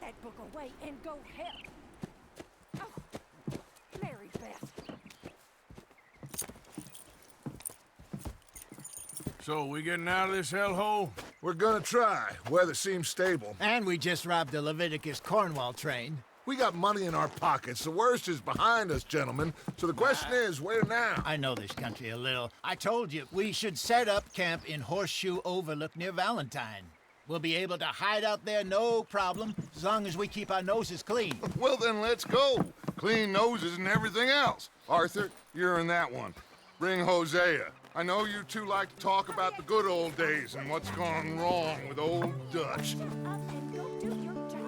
that book away and go help. Oh, Mary Beth. So, we getting out of this hellhole? We're gonna try. Weather seems stable. And we just robbed the Leviticus Cornwall train. We got money in our pockets. The worst is behind us, gentlemen. So the question is, where now? I know this country a little. I told you, we should set up camp in Horseshoe Overlook near Valentine. We'll be able to hide out there, no problem, as long as we keep our noses clean. Well, then let's go. Clean noses and everything else. Arthur, you're in that one. Bring Hosea. I know you two like to talk about the good old days and what's gone wrong with old Dutch. Shut up and go do your job.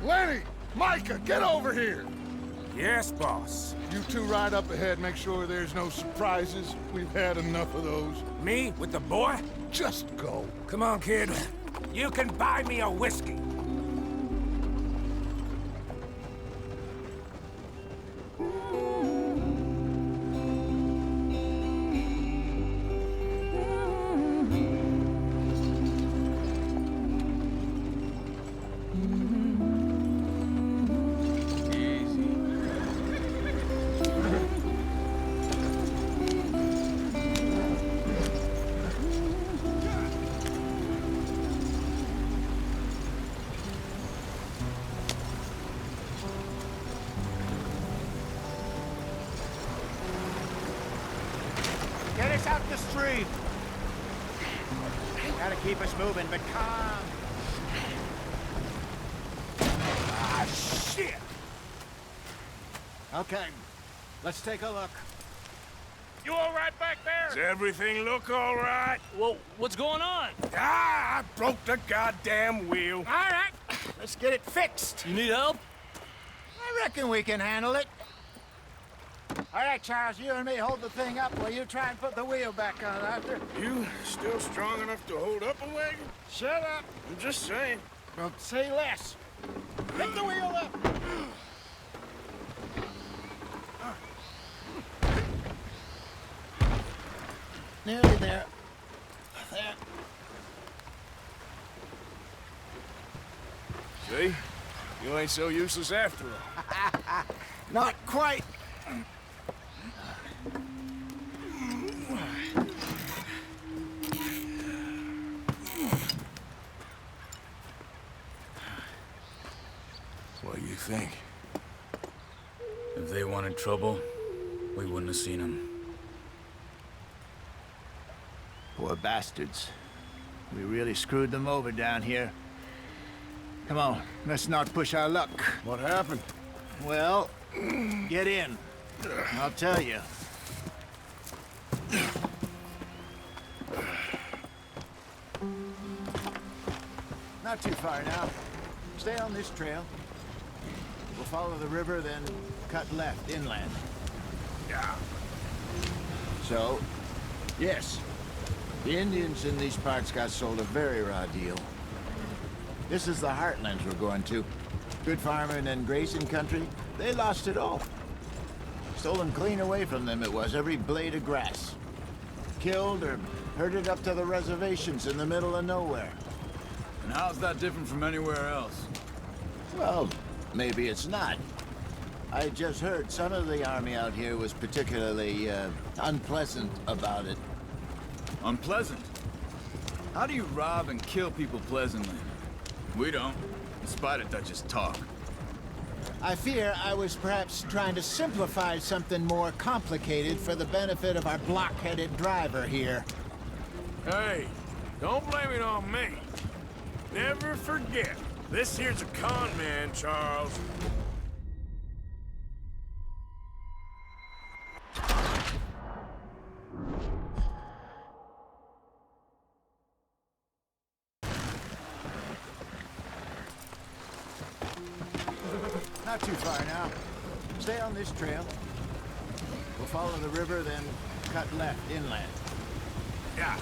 Lenny! Micah, get over here! Yes, boss. You two ride up ahead, make sure there's no surprises. We've had enough of those. Me with the boy? Just go. Come on, kid. You can buy me a whiskey. Get us out the stream. Gotta keep us moving, but calm. Ah, shit! Okay, let's take a look. You all right back there? Does everything look all right? Well, what's going on? Ah, I broke the goddamn wheel. All right, let's get it fixed. You need help? I reckon we can handle it. All right, Charles, you and me hold the thing up while you try and put the wheel back on, Arthur. You still strong enough to hold up a wagon? Shut up. I'm just saying. Well, say less. Pick the wheel up. Nearly there. There. See? You ain't so useless after all. Not quite. What do you think? If they wanted trouble, we wouldn't have seen them. Poor bastards. We really screwed them over down here. Come on, let's not push our luck. What happened? Well, get in. I'll tell you. Not too far now. Stay on this trail. We'll follow the river, then cut left inland. Yeah. So, yes, the Indians in these parts got sold a very raw deal. This is the heartlands we're going to. Good farming and grazing country, they lost it all. Stolen clean away from them it was, every blade of grass. Killed or herded up to the reservations in the middle of nowhere. And how's that different from anywhere else? Well, maybe it's not. I just heard some of the army out here was particularly, unpleasant about it. Unpleasant? How do you rob and kill people pleasantly? We don't, in spite of Dutch's talk. I fear I was perhaps trying to simplify something more complicated for the benefit of our block-headed driver here. Hey, don't blame it on me. Never forget, this here's a con man, Charles. Not too far now. Stay on this trail. We'll follow the river, then cut left inland. Yeah.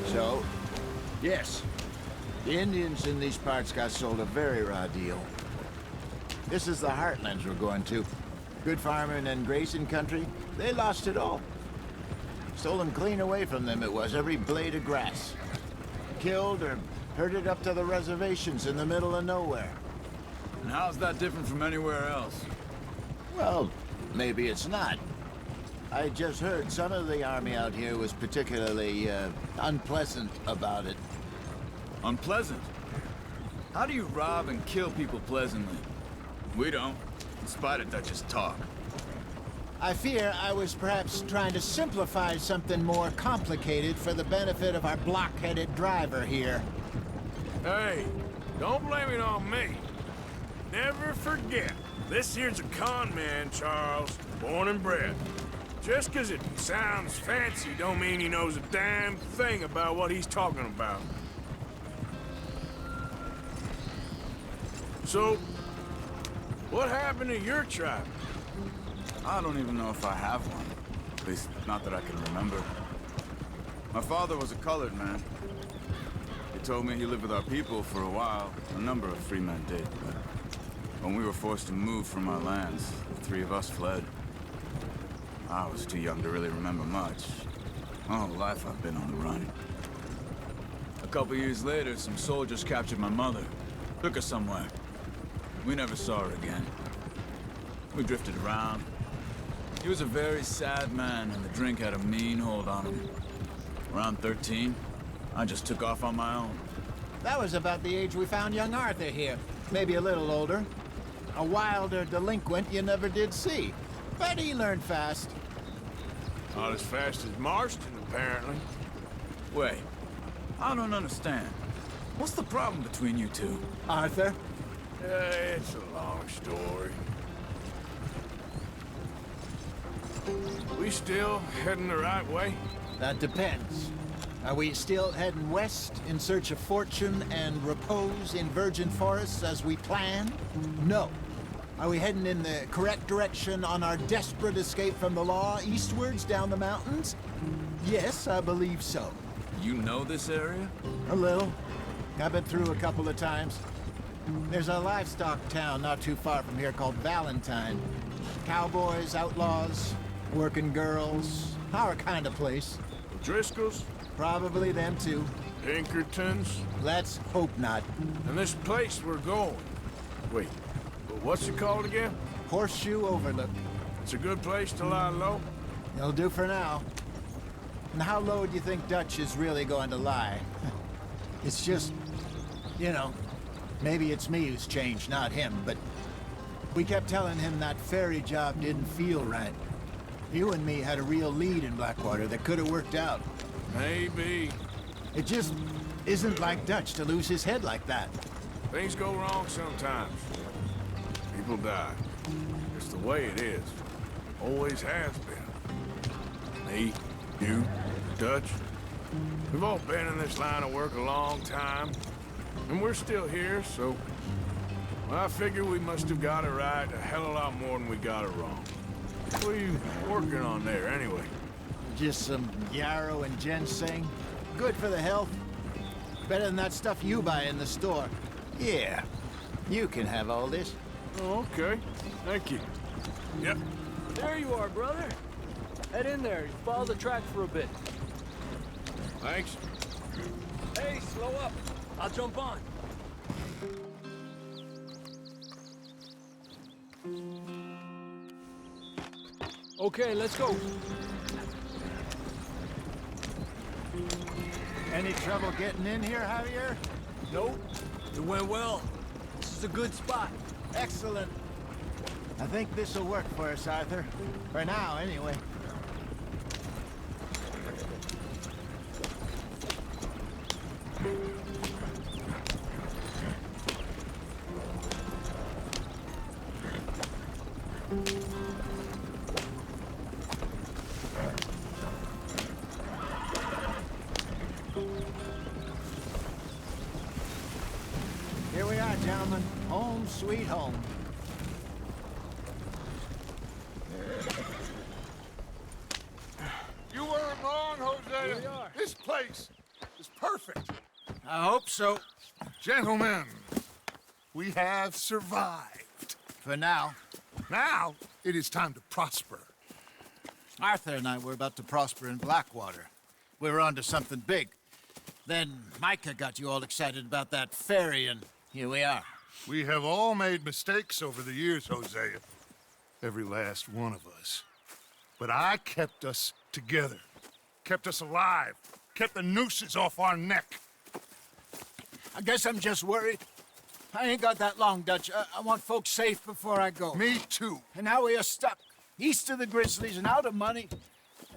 So, yes, the Indians in these parts got sold a very raw deal. This is the heartlands we're going to. Good farming and grazing country, they lost it all. Stolen clean away from them it was, every blade of grass. Killed or herded up to the reservations in the middle of nowhere. And how's that different from anywhere else? Well, maybe it's not. I just heard some of the army out here was particularly, unpleasant about it. Unpleasant? How do you rob and kill people pleasantly? We don't, in spite of Dutch's talk. I fear I was perhaps trying to simplify something more complicated for the benefit of our block-headed driver here. Hey, don't blame it on me. Never forget, this here's a con man, Charles, born and bred. Just 'cause it sounds fancy don't mean he knows a damn thing about what he's talking about. So, what happened to your tribe? I don't even know if I have one. At least, not that I can remember. My father was a colored man. He told me he lived with our people for a while. A number of free men did, but when we were forced to move from our lands, the three of us fled. I was too young to really remember much. My whole life I've been on the run. A couple years later, some soldiers captured my mother. Took her somewhere. We never saw her again. We drifted around. He was a very sad man, and the drink had a mean hold on him. Around 13, I just took off on my own. That was about the age we found young Arthur here. Maybe a little older. A wilder delinquent you never did see. But he learned fast. Not as fast as Marston, apparently. Wait, I don't understand. What's the problem between you two? Arthur? It's a long story. We still heading the right way? That depends. Are we still heading west in search of fortune and repose in virgin forests as we planned? No. Are we heading in the correct direction on our desperate escape from the law eastwards down the mountains? Yes, I believe so. You know this area? A little. I've been through a couple of times. There's a livestock town not too far from here called Valentine. Cowboys, outlaws, working girls, our kind of place. Driscoll's? Probably them too. Pinkertons? Let's hope not. And this place we're going. Wait, what's it called again? Horseshoe Overlook. It's a good place to lie low? It'll do for now. And how low do you think Dutch is really going to lie? It's just, you know, maybe it's me who's changed, not him, but we kept telling him that ferry job didn't feel right. You and me had a real lead in Blackwater that could have worked out. Maybe. It just isn't like Dutch to lose his head like that. Things go wrong sometimes. People die. It's the way it is. Always has been. Me, you, Dutch. We've all been in this line of work a long time. And we're still here, so... Well, I figure we must have got it right a hell of a lot more than we got it wrong. What are you working on there, anyway? Just some yarrow and ginseng. Good for the health. Better than that stuff you buy in the store. Yeah, you can have all this. Oh, okay. Thank you. Yep. There you are, brother. Head in there. Follow the track for a bit. Thanks. Hey, slow up. I'll jump on. Okay, let's go. Any trouble getting in here, Javier? Nope. It went well. This is a good spot. Excellent. I think this'll work for us, Arthur. For now, anyway. Here we are, gentlemen. Home sweet home. You weren't wrong, Hosea. Here we are. This place is perfect. I hope so. Gentlemen, we have survived. For now. Now, it is time to prosper. Arthur and I were about to prosper in Blackwater. We were onto something big. Then Micah got you all excited about that ferry, and here we are. We have all made mistakes over the years, Hosea. Every last one of us. But I kept us together. Kept us alive. Kept the nooses off our neck. I guess I'm just worried. I ain't got that long, Dutch. I want folks safe before I go. Me too. And now we are stuck, east of the Grizzlies and out of money,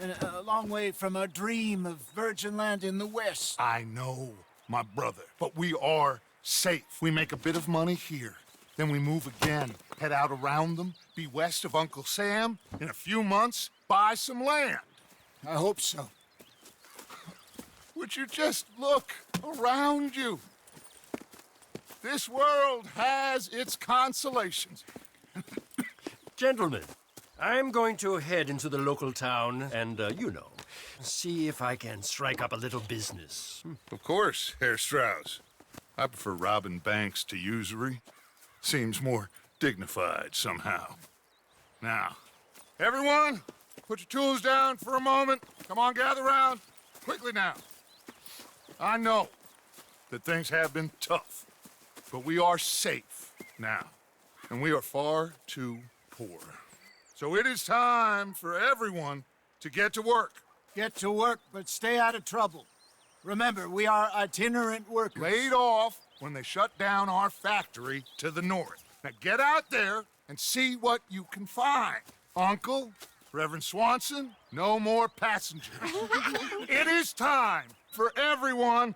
and a long way from our dream of virgin land in the west. I know, my brother, but we are safe. We make a bit of money here. Then we move again, head out around them, be west of Uncle Sam. In a few months, buy some land. I hope so. Would you just look around you? This world has its consolations. Gentlemen, I'm going to head into the local town and, see if I can strike up a little business. Of course, Herr Strauss. I prefer robbing banks to usury. Seems more dignified somehow. Now, everyone, put your tools down for a moment. Come on, gather round. Quickly now. I know that things have been tough, but we are safe now, and we are far too poor. So it is time for everyone to get to work. Get to work, but stay out of trouble. Remember, we are itinerant workers. Laid off when they shut down our factory to the north. Now get out there and see what you can find. Uncle, Reverend Swanson, no more passengers. It is time for everyone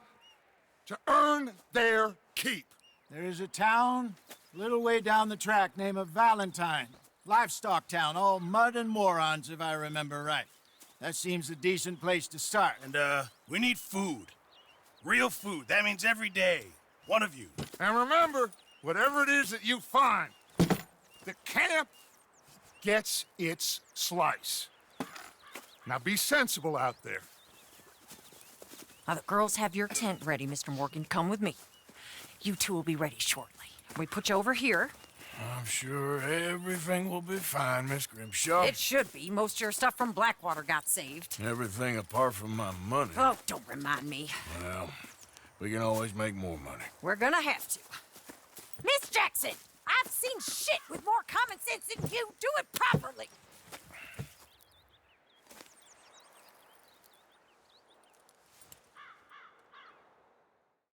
to earn their keep. There is a town a little way down the track named Valentine. Livestock town, all mud and morons, if I remember right. That seems a decent place to start. And, we need food. Real food. That means every day. One of you. And remember, whatever it is that you find, the camp gets its slice. Now be sensible out there. Now, the girls have your tent ready, Mr. Morgan. Come with me. You two will be ready shortly. We put you over here. I'm sure everything will be fine, Miss Grimshaw. It should be. Most of your stuff from Blackwater got saved. Everything apart from my money. Oh, don't remind me. Well, we can always make more money. We're gonna have to. Miss Jackson, I've seen shit with more common sense than you. Do it properly.